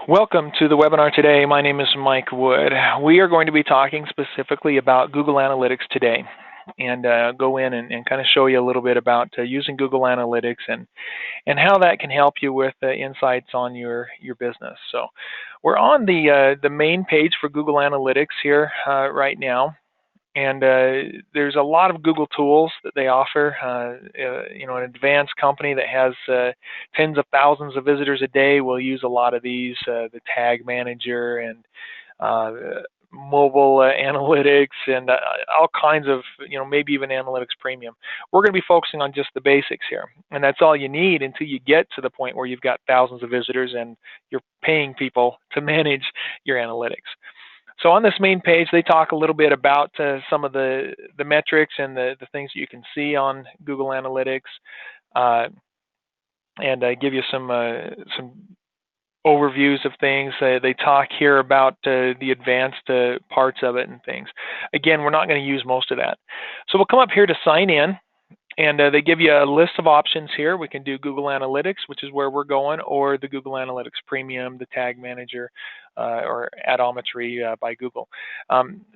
Welcome to the webinar today. My name is Mike Wood. We are going to be talking specifically about Google Analytics today and go in and kind of show you a little bit about using Google Analytics and how that can help you with insights on your business. So we're on the main page for Google Analytics here right now. And there's a lot of Google tools that they offer. An advanced company that has tens of thousands of visitors a day will use a lot of these, the Tag Manager and mobile analytics and all kinds of, maybe even Analytics Premium. We're going to be focusing on just the basics here. And that's all you need until you get to the point where you've got thousands of visitors and you're paying people to manage your analytics. So on this main page, they talk a little bit about some of the metrics and the things that you can see on Google Analytics, and give you some overviews of things. They talk here about the advanced parts of it and things. Again, we're not going to use most of that. So we'll come up here to sign in. And they give you a list of options here. We can do Google Analytics, which is where we're going, or the Google Analytics Premium, the Tag Manager, or Adometry by Google.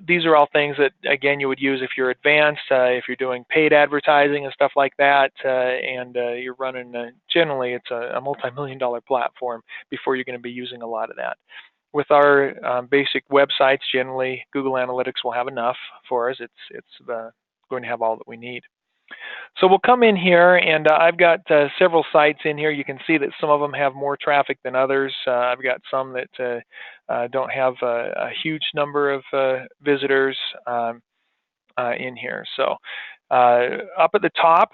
These are all things that, again, you would use if you're advanced, if you're doing paid advertising and stuff like that, and you're running, generally, it's a multi-million-dollar platform before you're going to be using a lot of that. With our basic websites, generally, Google Analytics will have enough for us. It's going to have all that we need. So we'll come in here, and I've got several sites in here. You can see that some of them have more traffic than others. I've got some that don't have a huge number of visitors in here. So up at the top,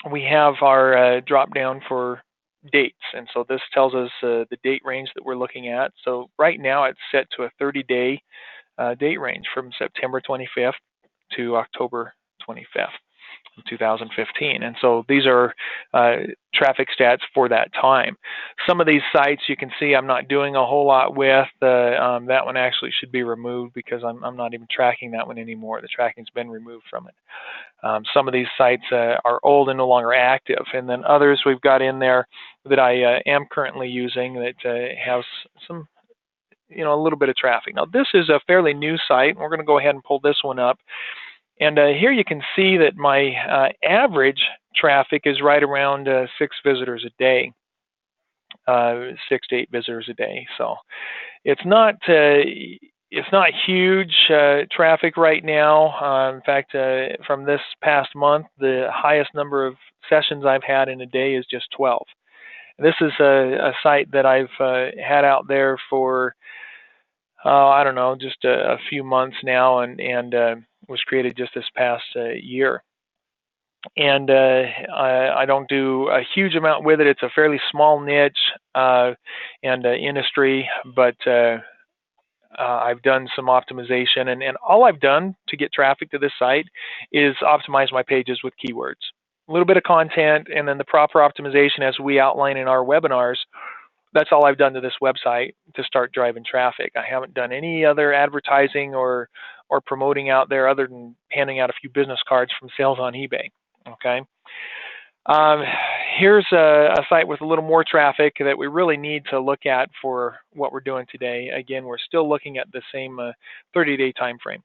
we have our drop down for dates, and so this tells us the date range that we're looking at. So right now it's set to a 30-day date range from September 25th to October 25th. 2015, and so these are traffic stats for that time. Some of these sites you can see I'm not doing a whole lot with. That one actually should be removed because I'm not even tracking that one anymore. The tracking's been removed from it. Some of these sites are old and no longer active, and then others we've got in there that I am currently using that have some, a little bit of traffic. Now this is a fairly new site. We're going to go ahead and pull this one up. And here you can see that my average traffic is right around 6 visitors a day, 6 to 8 visitors a day. So it's not huge traffic right now. In fact, from this past month, the highest number of sessions I've had in a day is just 12. This is a site that I've had out there for I don't know, just a few months now, and was created just this past year. And I don't do a huge amount with it. It's a fairly small niche and industry, but I've done some optimization, and all I've done to get traffic to this site is optimize my pages with keywords. A little bit of content, and then the proper optimization as we outline in our webinars. That's all I've done to this website to start driving traffic. I haven't done any other advertising or promoting out there other than handing out a few business cards from sales on eBay. Okay. Here's a site with a little more traffic that we really need to look at for what we're doing today. Again, we're still looking at the same 30-day time frame.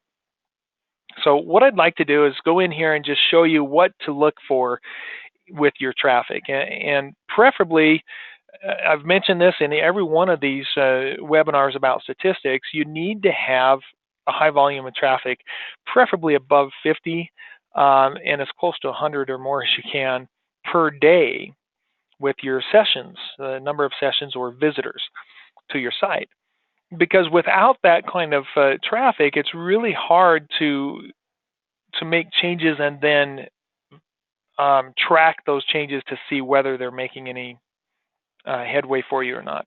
So what I'd like to do is go in here and just show you what to look for with your traffic, and preferably, I've mentioned this in every one of these webinars about statistics, you need to have a high volume of traffic, preferably above 50 and as close to 100 or more as you can per day with your sessions, the number of sessions or visitors to your site. Because without that kind of traffic, it's really hard to make changes and then track those changes to see whether they're making any headway for you or not.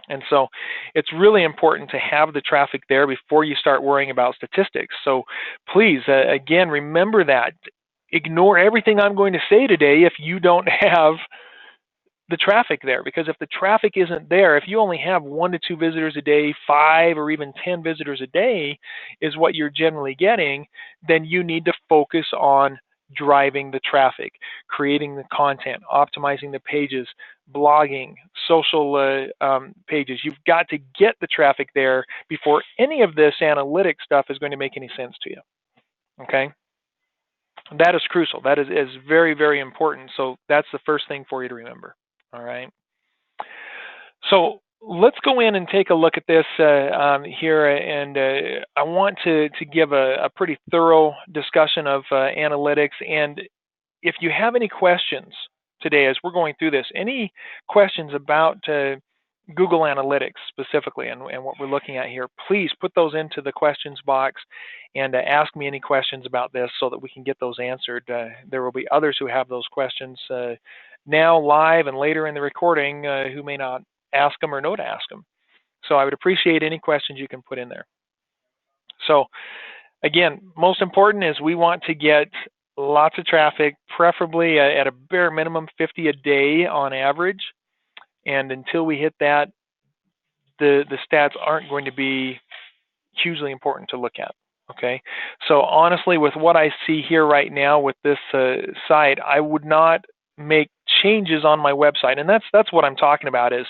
And so it's really important to have the traffic there before you start worrying about statistics. So please, again, remember that. Ignore everything I'm going to say today if you don't have the traffic there, because if the traffic isn't there, if you only have 1 to 2 visitors a day, 5 or even 10 visitors a day is what you're generally getting, then you need to focus on driving the traffic, creating the content, optimizing the pages, blogging, social pages. You've got to get the traffic there before any of this analytic stuff is going to make any sense to you. Okay? That is crucial. That is very, very important. So that's the first thing for you to remember. All right. So let's go in and take a look at this here, and I want to give a pretty thorough discussion of analytics. And if you have any questions today as we're going through this, any questions about Google Analytics specifically and what we're looking at here, please put those into the questions box and ask me any questions about this so that we can get those answered. There will be others who have those questions now live and later in the recording who may not ask them or know to ask them. So I would appreciate any questions you can put in there. So again, most important is we want to get lots of traffic, preferably at a bare minimum 50 a day on average. And until we hit that, the stats aren't going to be hugely important to look at. Okay, so honestly, with what I see here right now with this site, I would not make changes on my website, and that's what I'm talking about. Is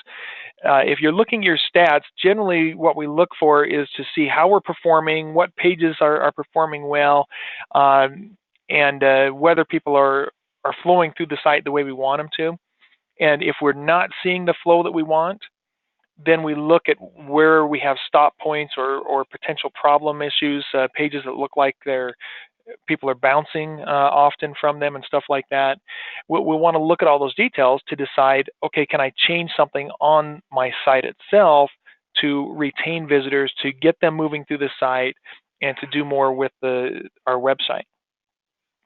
if you're looking at your stats, generally what we look for is to see how we're performing, what pages are performing well, and whether people are flowing through the site the way we want them to. And if we're not seeing the flow that we want, then we look at where we have stop points or potential problem issues, pages that look like people are bouncing often from them and stuff like that. We want to look at all those details to decide, okay, can I change something on my site itself to retain visitors, to get them moving through the site, and to do more with our website.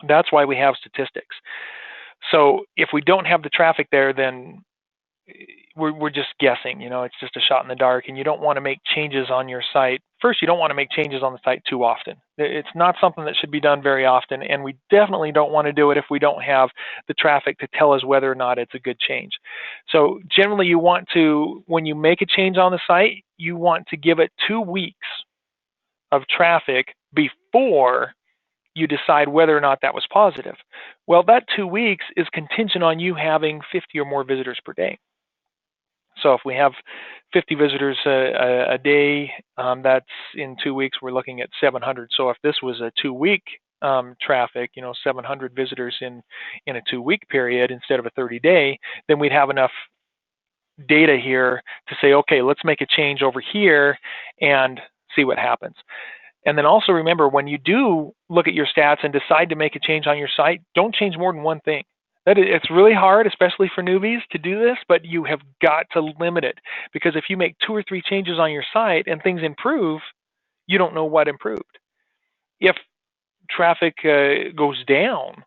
That's why we have statistics. So if we don't have the traffic there, then we're just guessing. It's just a shot in the dark, and you don't want to make changes on your site. First, you don't want to make changes on the site too often. It's not something that should be done very often, and we definitely don't want to do it if we don't have the traffic to tell us whether or not it's a good change. So generally, you want to, when you make a change on the site, you want to give it 2 weeks of traffic before you decide whether or not that was positive. Well, that 2 weeks is contingent on you having 50 or more visitors per day. So if we have 50 visitors a day, that's in 2 weeks, we're looking at 700. So if this was a 2-week traffic, 700 visitors in a 2-week period instead of a 30-day, then we'd have enough data here to say, okay, let's make a change over here and see what happens. And then also remember, when you do look at your stats and decide to make a change on your site, don't change more than one thing. It's really hard, especially for newbies, to do this, but you have got to limit it. Because if you make 2 or 3 changes on your site and things improve, you don't know what improved. If traffic goes down,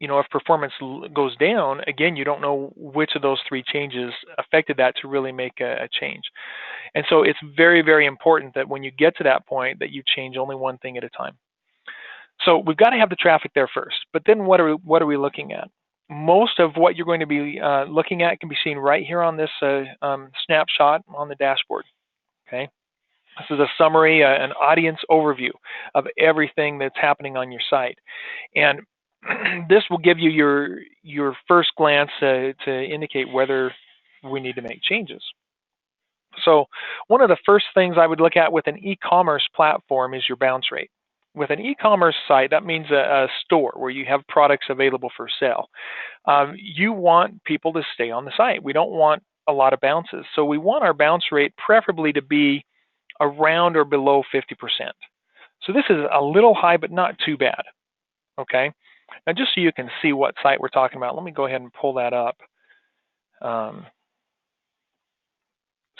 if performance goes down, again, you don't know which of those 3 changes affected that to really make a change. And so it's very, very important that when you get to that point that you change only one thing at a time. So we've got to have the traffic there first, but then what are we looking at? Most of what you're going to be looking at can be seen right here on this snapshot on the dashboard. Okay, this is a summary, an audience overview of everything that's happening on your site, and this will give you your first glance to indicate whether we need to make changes. So one of the first things I would look at with an e-commerce platform is your bounce rate. With an e-commerce site, that means a store where you have products available for sale. You want people to stay on the site. We don't want a lot of bounces. So we want our bounce rate preferably to be around or below 50%. So this is a little high, but not too bad. Okay. Now just so you can see what site we're talking about, let me go ahead and pull that up.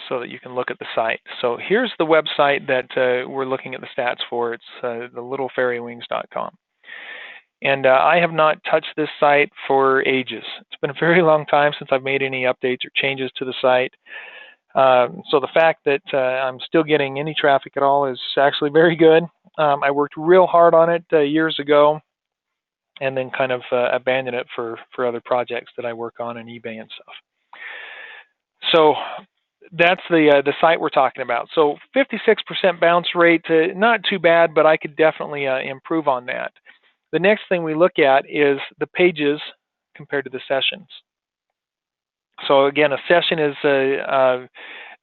So that you can look at the site. So here's the website that we're looking at the stats for. It's thelittlefairywings.com. And I have not touched this site for ages. It's been a very long time since I've made any updates or changes to the site. So the fact that I'm still getting any traffic at all is actually very good. I worked real hard on it years ago and then kind of abandoned it for other projects that I work on eBay and stuff. So that's the site we're talking about. So 56% bounce rate, not too bad, but I could definitely improve on that. The next thing we look at is the pages compared to the sessions. So again, a session is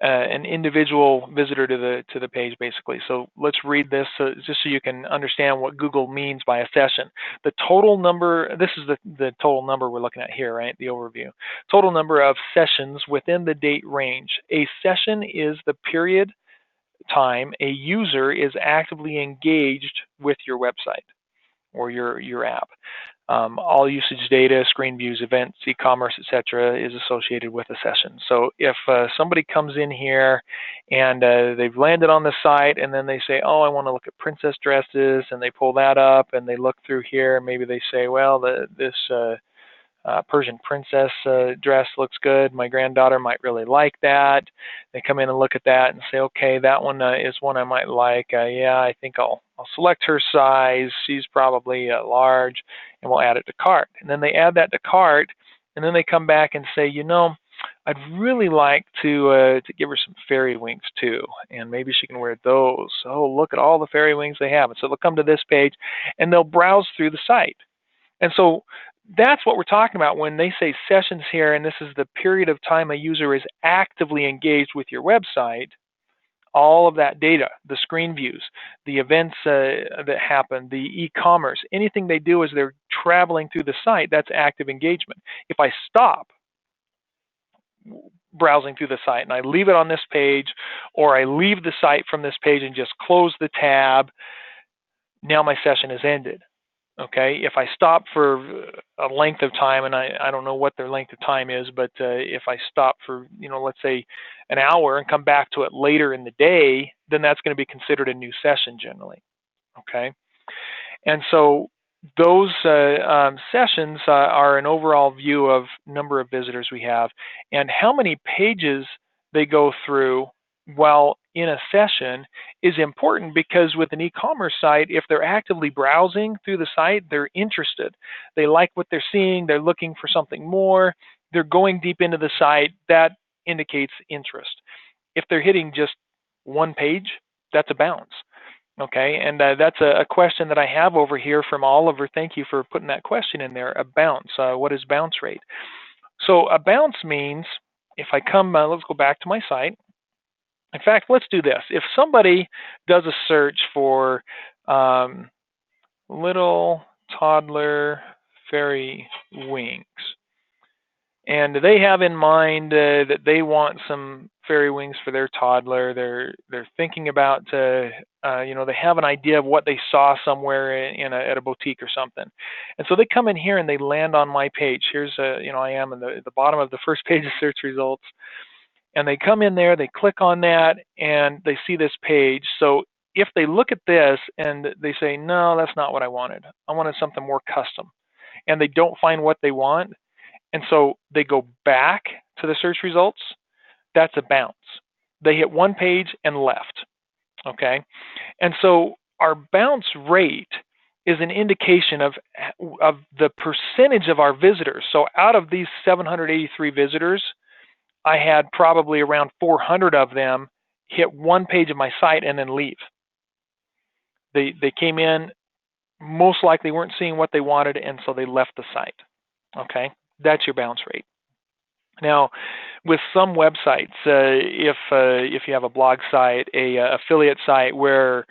an individual visitor to the page, basically. So let's read this just so you can understand what Google means by a session. The total number, this is the total number we're looking at here, right? The overview. Total number of sessions within the date range. A session is the period time a user is actively engaged with your website or your app. All usage data, screen views, events, e-commerce, etc., is associated with a session. So if somebody comes in here and they've landed on the site and then they say, oh, I want to look at princess dresses, and they pull that up and they look through here, and maybe they say, well, this Persian princess dress looks good. My granddaughter might really like that. They come in and look at that and say, okay, that one is one I might like. Yeah, I think I'll select her size. She's probably large, and we'll add it to cart. And then they add that to cart, and then they come back and say, you know, I'd really like to give her some fairy wings too, and maybe she can wear those. Oh, look at all the fairy wings they have. And so they'll come to this page, and they'll browse through the site. And so that's what we're talking about when they say sessions here, and this is the period of time a user is actively engaged with your website. All of that data, the screen views, the events that happen, the e-commerce, anything they do as they're traveling through the site, that's active engagement. If I stop browsing through the site and I leave it on this page, or I leave the site from this page and just close the tab, now my session is ended. Okay, if I stop for a length of time, and I don't know what their length of time is, but if I stop for, let's say an hour and come back to it later in the day, then that's going to be considered a new session generally. Okay, and so those sessions are an overall view of number of visitors we have and how many pages they go through while in a session is important, because with an e-commerce site, if they're actively browsing through the site, they're interested. They like what they're seeing. They're looking for something more. They're going deep into the site. That indicates interest. If they're hitting just one page, that's a bounce. Okay, and that's a question that I have over here from Oliver. Thank you for putting that question in there. A bounce. What is bounce rate? So a bounce means if I come, let's go back to my site. In fact, let's do this. If somebody does a search for little toddler fairy wings, and they have in mind that they want some fairy wings for their toddler, they're thinking about, they have an idea of what they saw somewhere at a boutique or something, and so they come in here and they land on my page. Here's I am in the bottom of the first page of search results. And they come in there, they click on that, and they see this page. So if they look at this and they say, no, that's not what I wanted. I wanted something more custom. And they don't find what they want, and so they go back to the search results, that's a bounce. They hit one page and left. Okay? And so our bounce rate is an indication of the percentage of our visitors. So out of these 783 visitors, I had probably around 400 of them hit one page of my site and then leave. They came in, most likely weren't seeing what they wanted, and so they left the site. Okay, that's your bounce rate. Now, with some websites, if you have a blog site, a affiliate site where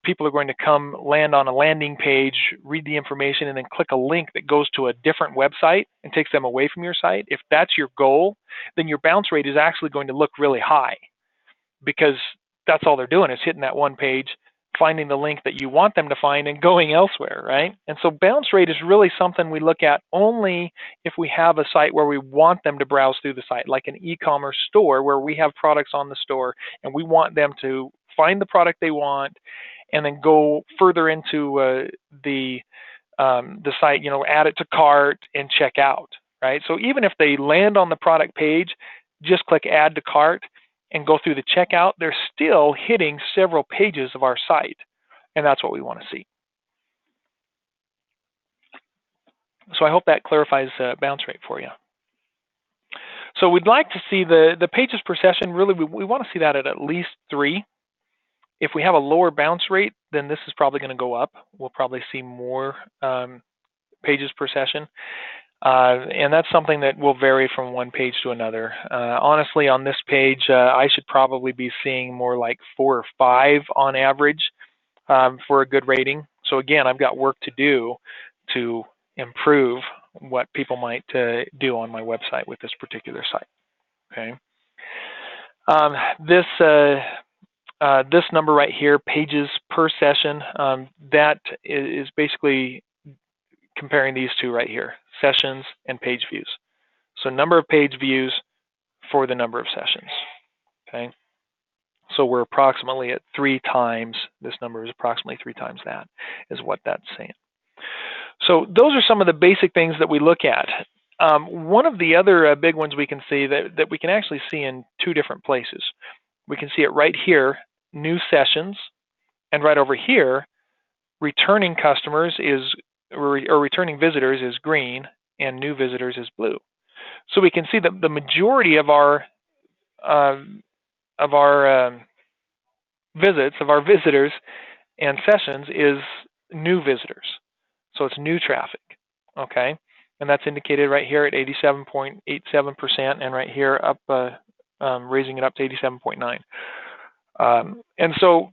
people are going to come land on a landing page, read the information, and then click a link that goes to a different website and takes them away from your site, if that's your goal, then your bounce rate is actually going to look really high, because that's all they're doing is hitting that one page, finding the link that you want them to find, and going elsewhere, right? And so bounce rate is really something we look at only if we have a site where we want them to browse through the site, like an e-commerce store where we have products on the store and we want them to find the product they want and then go further into the site, add it to cart and check out, right? So even if they land on the product page, just click add to cart and go through the checkout, they're still hitting several pages of our site, and that's what we want to see. So I hope that clarifies bounce rate for you. So we'd like to see the pages per session, really we want to see that at least 3. If we have a lower bounce rate, then this is probably going to go up. We'll probably see more pages per session. And that's something that will vary from one page to another. Honestly, on this page, I should probably be seeing more like 4 or 5 on average for a good rating. So again, I've got work to do to improve what people might do on my website with this particular site. Okay. Um, this this number right here, pages per session, that is basically comparing these two right here, sessions and page views. So number of page views for the number of sessions. Okay. So we're approximately at 3 times, this number is approximately 3 times that, is what that's saying. So those are some of the basic things that we look at. One of the other big ones we can see that we can actually see in 2 different places. We can see it right here, new sessions, and right over here, returning customers is, or returning visitors is green, and new visitors is blue. So we can see that the majority of our visitors and sessions is new visitors. So it's new traffic, okay? And that's indicated right here at 87.87%, and right here up, raising it up to 87.9. And so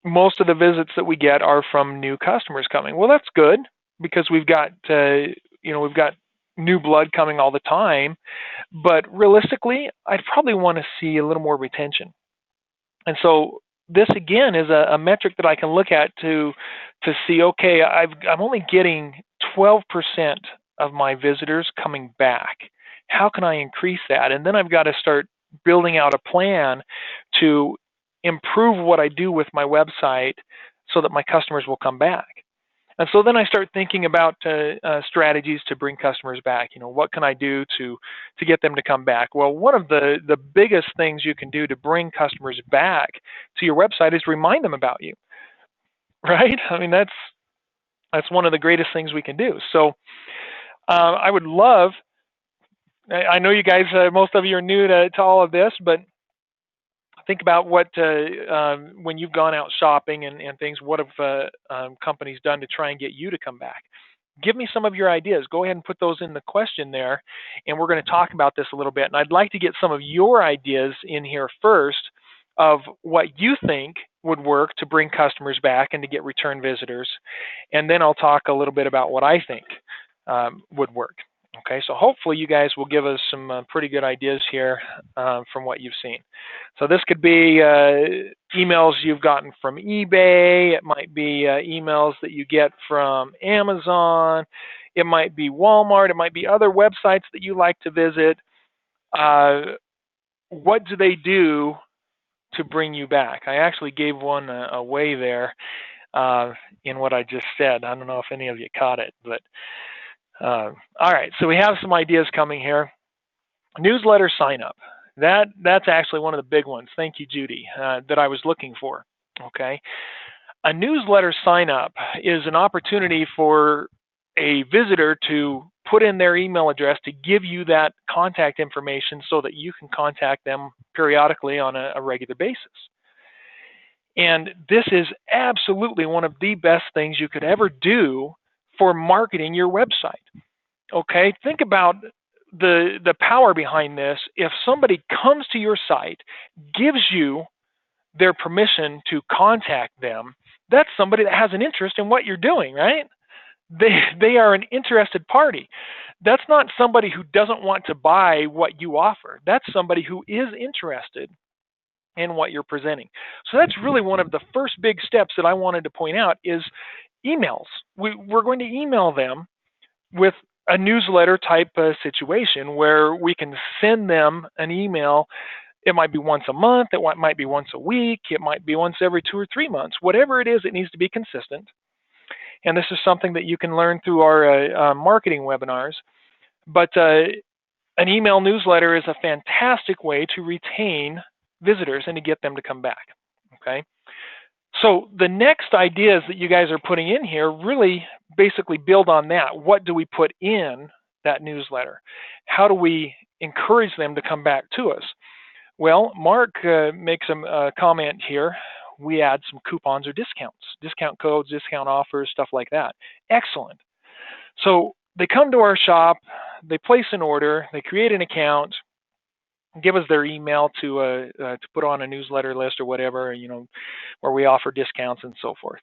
most of the visits that we get are from new customers coming. Well, that's good because we've got we've got new blood coming all the time. But realistically, I'd probably want to see a little more retention. And so this again is a metric that I can look at to see, okay, I'm only getting 12% of my visitors coming back. How can I increase that? And then I've got to start building out a plan to improve what I do with my website so that my customers will come back. And so then I start thinking about strategies to bring customers back. What can I do to get them to come back? Well, one of the biggest things you can do to bring customers back to your website is remind them about you, right? I mean, that's one of the greatest things we can do. So I would love, I know you guys, most of you are new to all of this, but think about what when you've gone out shopping and things, what have companies done to try and get you to come back? Give me some of your ideas. Go ahead and put those in the question there, and we're going to talk about this a little bit. And I'd like to get some of your ideas in here first of what you think would work to bring customers back and to get return visitors. And then I'll talk a little bit about what I think would work. Okay, so hopefully you guys will give us some pretty good ideas here from what you've seen. So this could be emails you've gotten from eBay. It might be emails that you get from Amazon. It might be Walmart. It might be other websites that you like to visit. What do they do to bring you back? I actually gave one away there in what I just said. I don't know if any of you caught it, but all right, so we have some ideas coming here. Newsletter sign up. That's actually one of the big ones. Thank you, Judy, that I was looking for. Okay, a newsletter sign up is an opportunity for a visitor to put in their email address to give you that contact information so that you can contact them periodically on a regular basis. And this is absolutely one of the best things you could ever do for marketing your website. Okay, think about the power behind this. If somebody comes to your site, gives you their permission to contact them, that's somebody that has an interest in what you're doing, right? They are an interested party. That's not somebody who doesn't want to buy what you offer. That's somebody who is interested in what you're presenting. So that's really one of the first big steps that I wanted to point out is emails. We're going to email them with a newsletter type situation where we can send them an email. It might be once a month, it might be once a week, it might be once every 2 or 3 months. Whatever it is, it needs to be consistent. And this is something that you can learn through our marketing webinars. But an email newsletter is a fantastic way to retain visitors and to get them to come back. Okay. So the next ideas that you guys are putting in here really basically build on that. What do we put in that newsletter? How do we encourage them to come back to us? Well, Mark makes a comment here. We add some coupons or discounts, discount codes, discount offers, stuff like that. Excellent. So they come to our shop, they place an order, they create an account, give us their email to put on a newsletter list or whatever, where we offer discounts and so forth.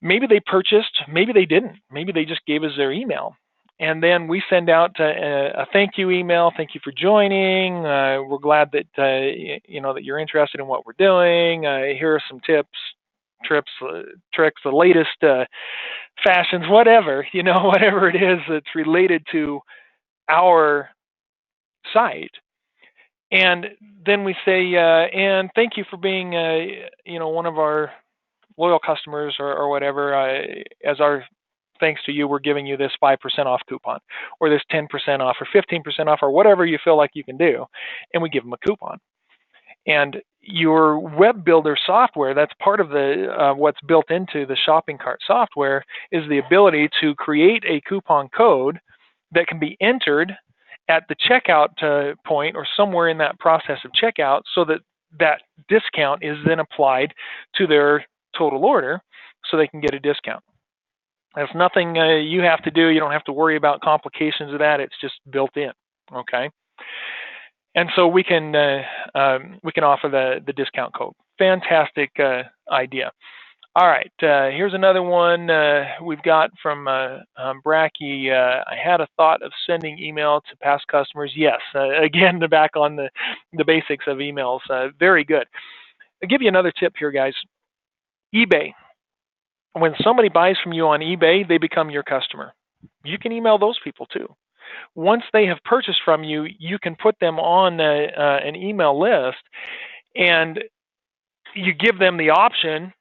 Maybe they purchased, maybe they didn't. Maybe they just gave us their email. And then we send out a thank you email. Thank you for joining. We're glad that that you're interested in what we're doing. Here are some tips, tricks, the latest fashions, whatever whatever it is that's related to our site. And then we say, and thank you for being one of our loyal customers or whatever. As our thanks to you, we're giving you this 5% off coupon, or this 10% off, or 15% off, or whatever you feel like you can do, and we give them a coupon. And your web builder software, that's part of the what's built into the shopping cart software, is the ability to create a coupon code that can be entered at the checkout point or somewhere in that process of checkout, so that that discount is then applied to their total order so they can get a discount. That's nothing you have to do. You don't have to worry about complications of that. It's just built in, okay? And so we can offer the discount code. Fantastic idea. All right, here's another one we've got from Bracky. I had a thought of sending email to past customers. Yes, again, back on the basics of emails. Very good. I'll give you another tip here, guys. eBay. When somebody buys from you on eBay, they become your customer. You can email those people too. Once they have purchased from you, you can put them on an email list, and you give them the option,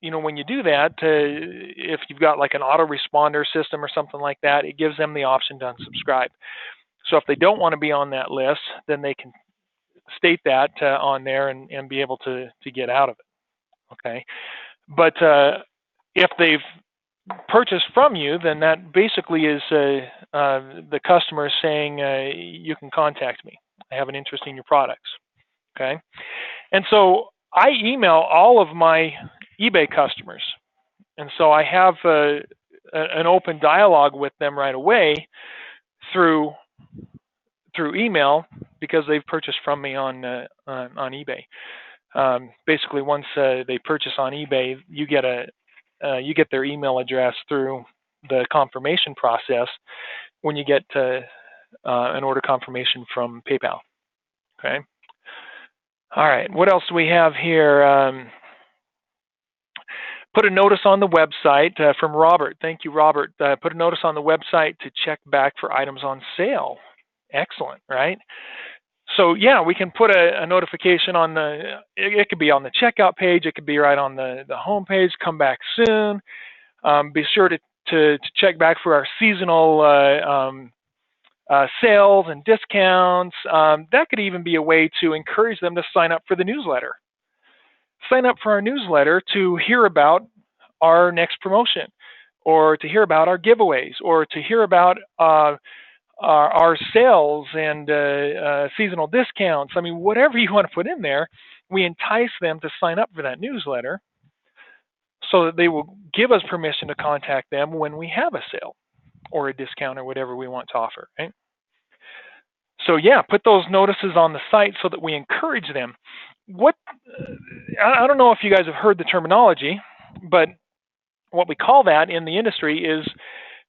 when you do that, if you've got like an autoresponder system or something like that, it gives them the option to unsubscribe. So if they don't want to be on that list, then they can state that on there and be able to get out of it. Okay, but if they've purchased from you, then that basically is the customer saying, you can contact me. I have an interest in your products. Okay, and so I email all of my eBay customers, and so I have an open dialogue with them right away through email, because they've purchased from me on eBay. Basically, once they purchase on eBay, you get their email address through the confirmation process when you get an order confirmation from PayPal. Okay. All right. What else do we have here? Put a notice on the website from Robert. Thank you, Robert. Put a notice on the website to check back for items on sale. Excellent, right? So yeah, we can put a notification on it could be on the checkout page, it could be right on the home page, come back soon. Be sure to check back for our seasonal sales and discounts. That could even be a way to encourage them to sign up for the newsletter. Sign up for our newsletter to hear about our next promotion, or to hear about our giveaways, or to hear about our sales and seasonal discounts. I mean, whatever you want to put in there, we entice them to sign up for that newsletter so that they will give us permission to contact them when we have a sale or a discount or whatever we want to offer, right? So yeah, put those notices on the site so that we encourage them. I don't know if you guys have heard the terminology, but what we call that in the industry is,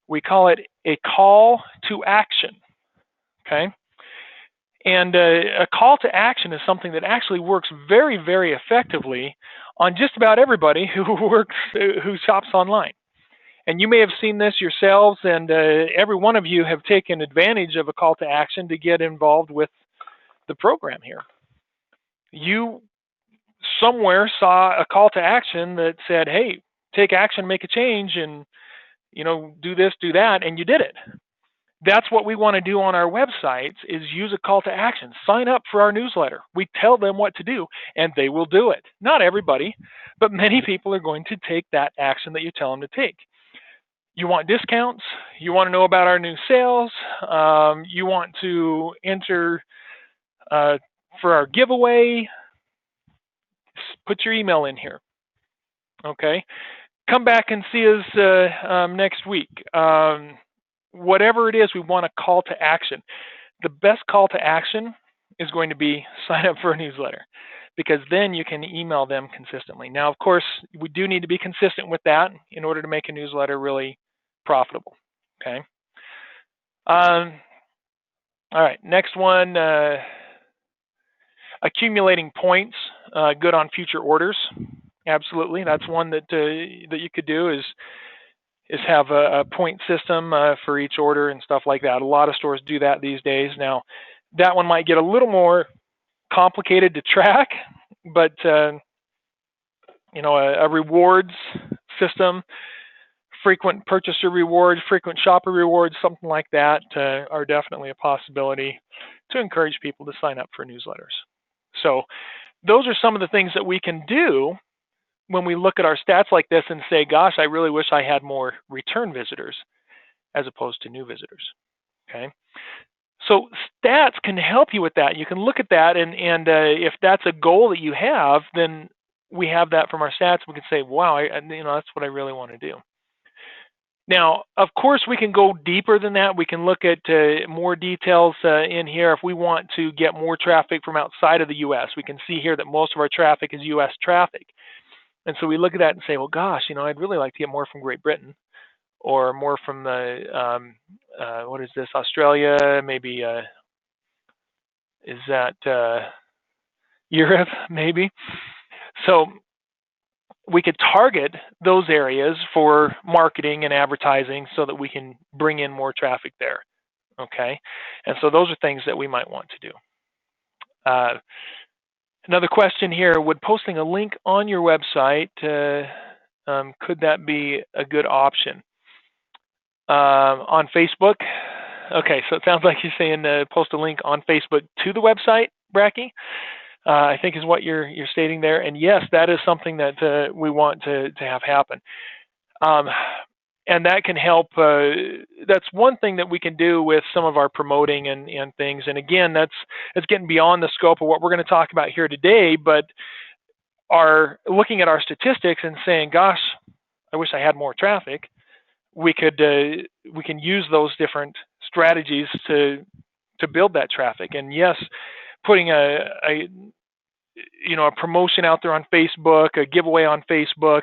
we call it a call to action. Okay, and a call to action is something that actually works very, very effectively on just about everybody who shops online. And you may have seen this yourselves, and every one of you have taken advantage of a call to action to get involved with the program here. You somewhere saw a call to action that said, hey, take action, make a change, and do this, do that, and you did it. That's what we want to do on our websites, is use a call to action. Sign up for our newsletter. We tell them what to do, and they will do it. Not everybody, but many people are going to take that action that you tell them to take. You want discounts? You want to know about our new sales? You want to enter for our giveaway? Put your email in here. Okay. Come back and see us next week. whatever it is, we want a call to action. The best call to action is going to be sign up for a newsletter, because then you can email them consistently. Now, of course, we do need to be consistent with that in order to make a newsletter really profitable. Okay. All right, next one, accumulating points, good on future orders. Absolutely, that's one that you could do is have a point system for each order and stuff like that. A lot of stores do that these days. Now, that one might get a little more complicated to track, but you know, a rewards system, frequent purchaser rewards, frequent shopper rewards, something like that are definitely a possibility to encourage people to sign up for newsletters. So those are some of the things that we can do when we look at our stats like this and say, gosh, I really wish I had more return visitors as opposed to new visitors. Okay. So stats can help you with that. You can look at that, and if that's a goal that you have, then we have that from our stats. We can say, wow, that's what I really want to do. Now, of course, we can go deeper than that. We can look at more details in here. If we want to get more traffic from outside of the U.S., we can see here that most of our traffic is U.S. traffic. And so we look at that and say, well, gosh, I'd really like to get more from Great Britain, or more from the, what is this, Australia, maybe, is that Europe, maybe? So we could target those areas for marketing and advertising so that we can bring in more traffic there, okay? And so those are things that we might want to do. Another question here, would posting a link on your website, could that be a good option? On Facebook? Okay, so it sounds like you're saying post a link on Facebook to the website, Bracky, I think is what you're stating there. And yes, that is something that we want to have happen. And that can help. That's one thing that we can do with some of our promoting and things. And again, that's getting beyond the scope of what we're going to talk about here today, but looking at our statistics and saying, gosh, I wish I had more traffic. We can use those different strategies to build that traffic. And yes, putting a promotion out there on Facebook, a giveaway on Facebook,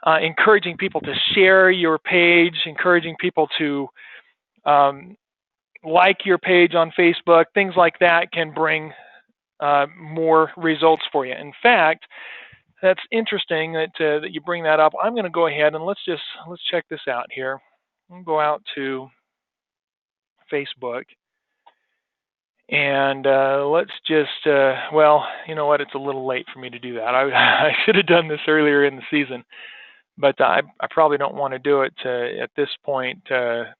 encouraging people to share your page, encouraging people to like your page on Facebook, things like that can bring more results for you. In fact, that's interesting that you bring that up. I'm going to go ahead and let's check this out here. I'll go out to Facebook, and let's just well, you know what? It's a little late for me to do that. I should have done this earlier in the season, but I probably don't want to do it at this point where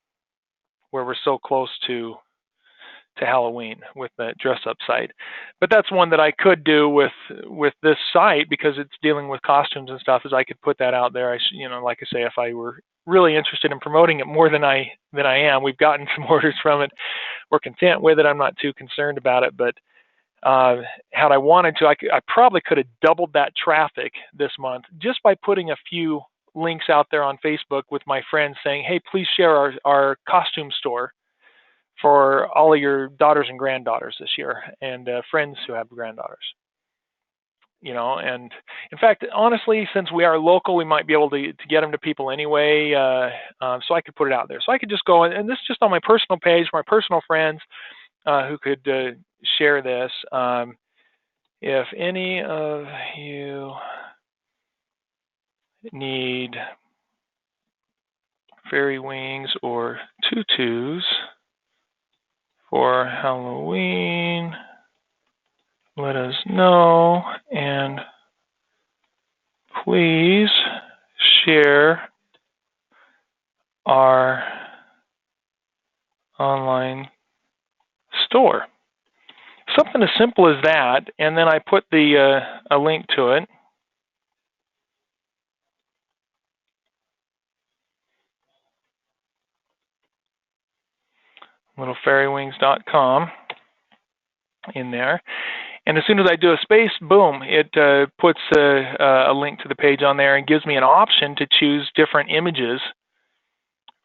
we're so close to Halloween with the dress up site. But that's one that I could do with this site, because it's dealing with costumes and stuff, is I could put that out there. Like I say, if I were really interested in promoting it more than I am, we've gotten some orders from it. We're content with it. I'm not too concerned about it, but had I wanted to, I probably could have doubled that traffic this month just by putting a few links out there on Facebook with my friends saying, hey, please share our costume store for all of your daughters and granddaughters this year, and friends who have granddaughters. And in fact, honestly, since we are local, we might be able to get them to people anyway, so I could put it out there. So I could just go, and this is just on my personal page, my personal friends who could share this. If any of you need fairy wings or tutus for Halloween, let us know, and please share our online store. Something as simple as that, and then I put a link to it. littlefairywings.com in there. And as soon as I do a space, boom, it puts a link to the page on there and gives me an option to choose different images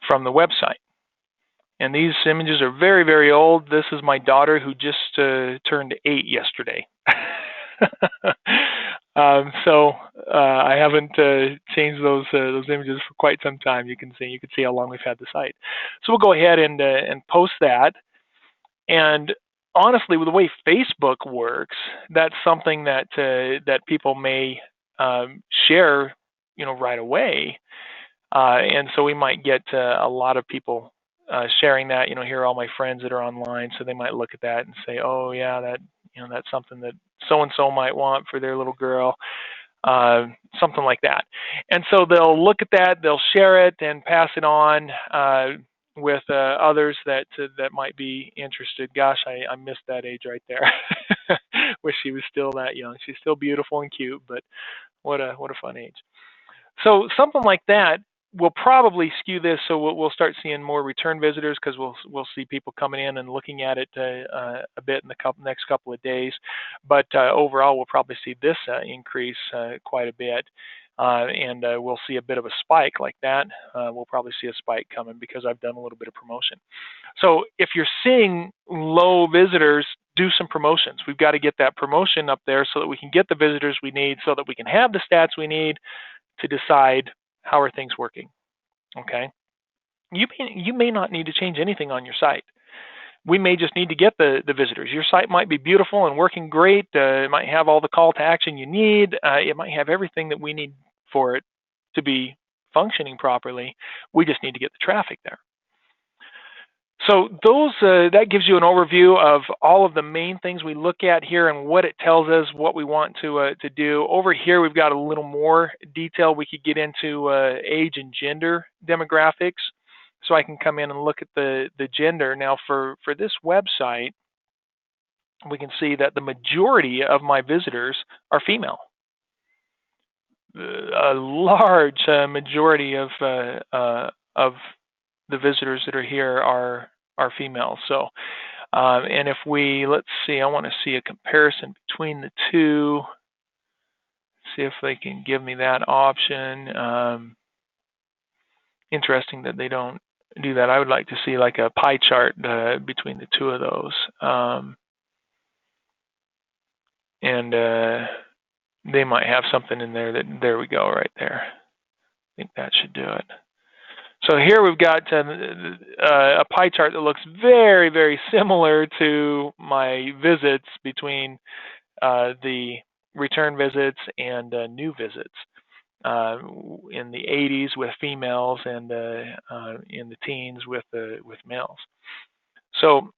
from the website. And these images are very, very old. This is my daughter who just turned 8 yesterday. So I haven't changed those images for quite some time. You can see how long we've had the site. So we'll go ahead and post that. And honestly, with the way Facebook works, that's something that that people may share, right away. And so we might get a lot of people sharing that. Here are all my friends that are online, so they might look at that and say, "Oh yeah, that's something that so and so might want for their little girl." Something like that. And so they'll look at that, they'll share it and pass it on with others that might be interested. Gosh, I missed that age right there. Wish she was still that young. She's still beautiful and cute, but what a fun age. So something like that will probably skew this, so we'll start seeing more return visitors because we'll see people coming in and looking at it a bit in the next couple of days. But overall, we'll probably see this increase quite a bit, and we'll see a bit of a spike like that. We'll probably see a spike coming because I've done a little bit of promotion. So if you're seeing low visitors, do some promotions. We've got to get that promotion up there so that we can get the visitors we need, so that we can have the stats we need to decide how are things working. Okay, you may not need to change anything on your site. We may just need to get the visitors. Your site might be beautiful and working great. It might have all the call to action you need. It might have everything that we need for it to be functioning properly. We just need to get the traffic there. So that gives you an overview of all of the main things we look at here and what it tells us, what we want to do. Over here, we've got a little more detail. We could get into age and gender demographics. So I can come in and look at the gender. Now for this website, we can see that the majority of my visitors are female. A large majority of the visitors that are here are female. So, and if let's see, I want to see a comparison between the two. See if they can give me that option. Interesting that they don't do that. I would like to see like a pie chart between the two of those. And they might have something in there there we go, right there. I think that should do it. So here we've got a pie chart that looks very, very similar to my visits between the return visits and new visits in the 80s with females and in the teens with males. So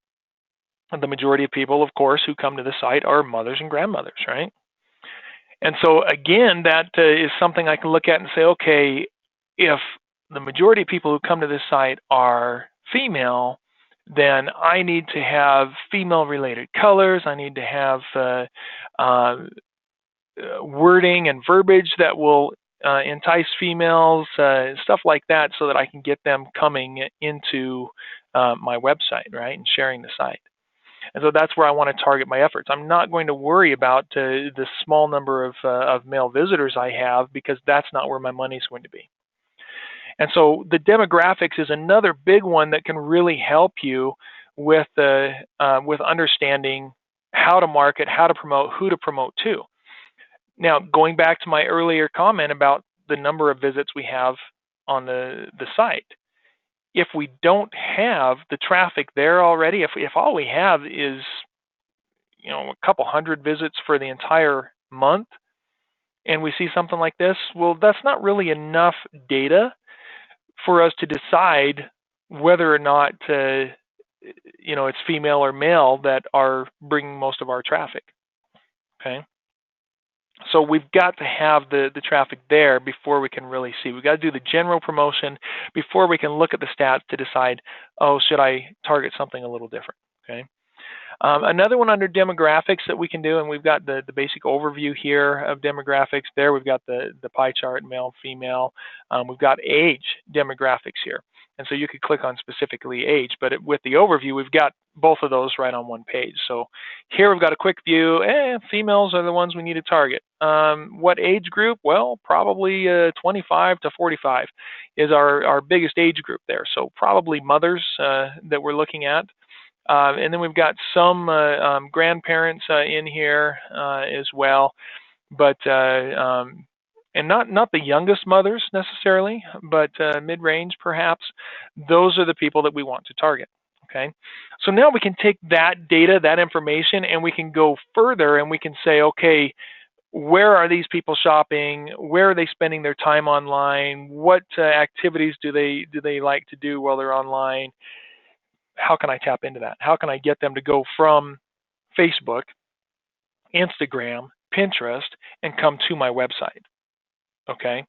the majority of people, of course, who come to the site are mothers and grandmothers, right? And so again, that is something I can look at and say, okay, if the majority of people who come to this site are female, then I need to have female-related colors. I need to have wording and verbiage that will entice females, stuff like that, so that I can get them coming into my website, right, and sharing the site. And so that's where I want to target my efforts. I'm not going to worry about the small number of male visitors I have, because that's not where my money is going to be. And so the demographics is another big one that can really help you with understanding how to market, how to promote, who to promote to. Now, going back to my earlier comment about the number of visits we have on the site, if we don't have the traffic there already, if all we have is a couple hundred visits for the entire month, and we see something like this, well, that's not really enough data for us to decide whether or not it's female or male that are bringing most of our traffic. Okay. So we've got to have the traffic there before we can really see. We've got to do the general promotion before we can look at the stats to decide, oh, should I target something a little different? Okay. Another one under demographics that we can do, and we've got the basic overview here of demographics. There we've got the pie chart, male, female. We've got age demographics here. And so you could click on specifically age, but with the overview, we've got both of those right on one page. So here we've got a quick view. Females are the ones we need to target. What age group? Well, probably 25 to 45 is our biggest age group there. So probably mothers that we're looking at. And then we've got some grandparents in here as well, but and not the youngest mothers necessarily, but mid-range perhaps. Those are the people that we want to target. Okay, so now we can take that data, that information, and we can go further, and we can say, okay, where are these people shopping? Where are they spending their time online? What activities do they like to do while they're online? How can I tap into that? How can I get them to go from Facebook, Instagram, Pinterest, and come to my website? Okay,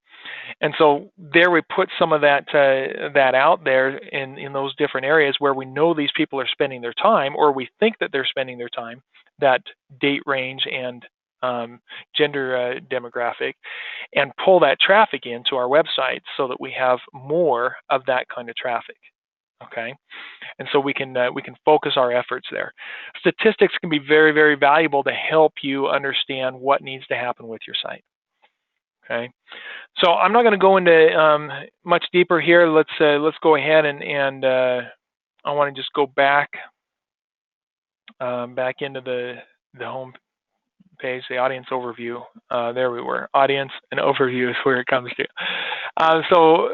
and so there we put some of that out there in those different areas where we know these people are spending their time, or we think that they're spending their time, that date range and gender demographic, and pull that traffic into our website so that we have more of that kind of traffic. Okay, and so we can focus our efforts there. Statistics can be very, very valuable to help you understand what needs to happen with your site. Okay, so I'm not going to go into much deeper here. Let's go ahead and I want to just go back into the home page, the audience overview. There we were. Audience and overview is where it comes to. So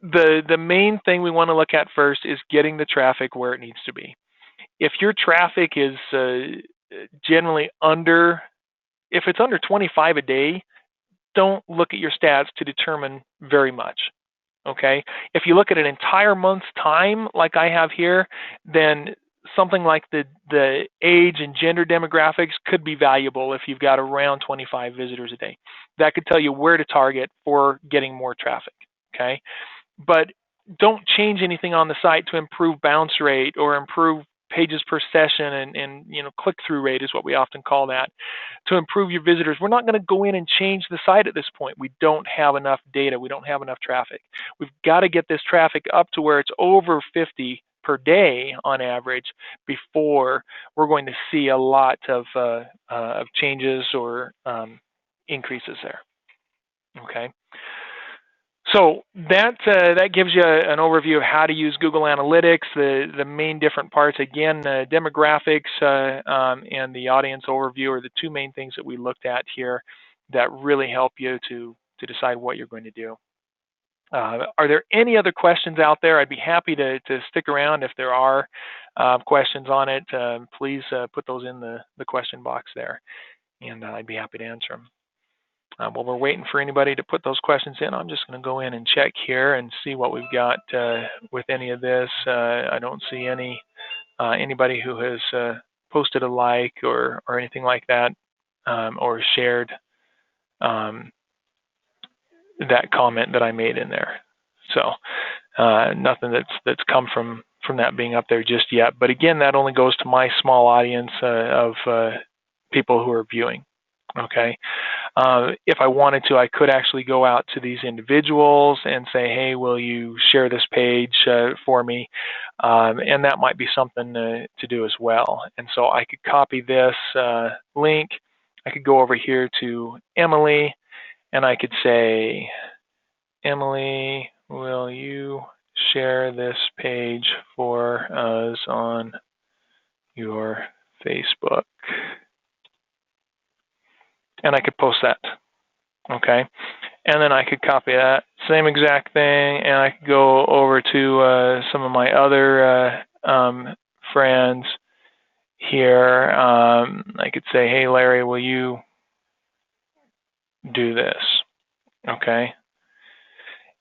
the main thing we want to look at first is getting the traffic where it needs to be. If your traffic is generally if it's under 25 a day, don't look at your stats to determine very much. Okay, if you look at an entire month's time, like I have here, then something like the age and gender demographics could be valuable if you've got around 25 visitors a day. That could tell you where to target for getting more traffic. Okay, but don't change anything on the site to improve bounce rate or improve pages per session and click-through rate is what we often call that, to improve your visitors. We're not going to go in and change the site at this point. We don't have enough data. We don't have enough traffic. We've got to get this traffic up to where it's over 50 per day on average before we're going to see a lot of changes or increases there. Okay. So that gives you an overview of how to use Google Analytics, the main different parts. Again, demographics and the audience overview are the two main things that we looked at here that really help you to decide what you're going to do. Are there any other questions out there? I'd be happy to stick around if there are questions on it. Please put those in the question box there, and I'd be happy to answer them. While we're waiting for anybody to put those questions in, I'm just going to go in and check here and see what we've got with any of this. I don't see anybody who has posted a like or anything like that, or shared that comment that I made in there. So nothing that's come from that being up there just yet. But again, that only goes to my small audience of people who are viewing. Okay. If I wanted to, I could actually go out to these individuals and say, hey, will you share this page for me? And that might be something to do as well. And so I could copy this link. I could go over here to Emily, and I could say, Emily, will you share this page for us on your Facebook? And I could post that, okay? And then I could copy that, same exact thing, and I could go over to some of my other friends here. I could say, hey, Larry, will you do this, okay?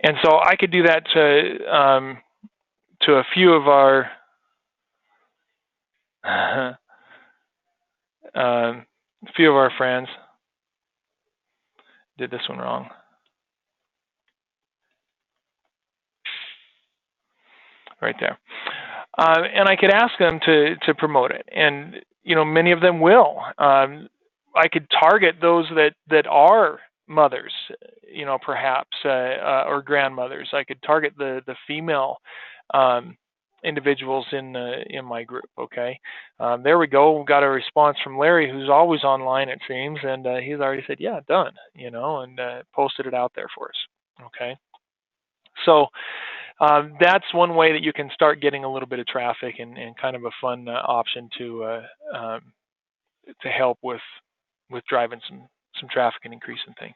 And so I could do that to a few of our friends. Did this one wrong. Right there. And I could ask them to promote it, and many of them will. I could target those that are mothers, perhaps or grandmothers. I could target the female individuals in my group. Okay, there we go. We got a response from Larry, who's always online, it seems, and he's already said, "Yeah, done," and posted it out there for us. Okay, so that's one way that you can start getting a little bit of traffic and kind of a fun option to help with driving some traffic and increasing things.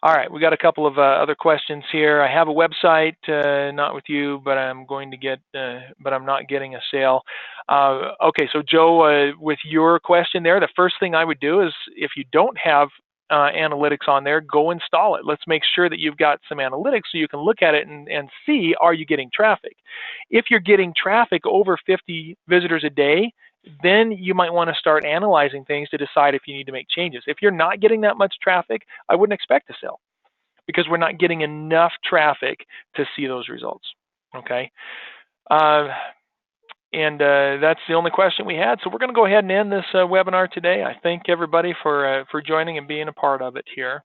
All right, we got a couple of other questions here. I have a website, not with you, but but I'm not getting a sale. Okay, so Joe, with your question there, the first thing I would do is if you don't have analytics on there, go install it. Let's make sure that you've got some analytics so you can look at it and see, are you getting traffic? If you're getting traffic over 50 visitors a day, then you might want to start analyzing things to decide if you need to make changes. If you're not getting that much traffic, I wouldn't expect to sell because we're not getting enough traffic to see those results. Okay. Uh, and that's the only question we had. So we're going to go ahead and end this webinar today. I thank everybody for joining and being a part of it here.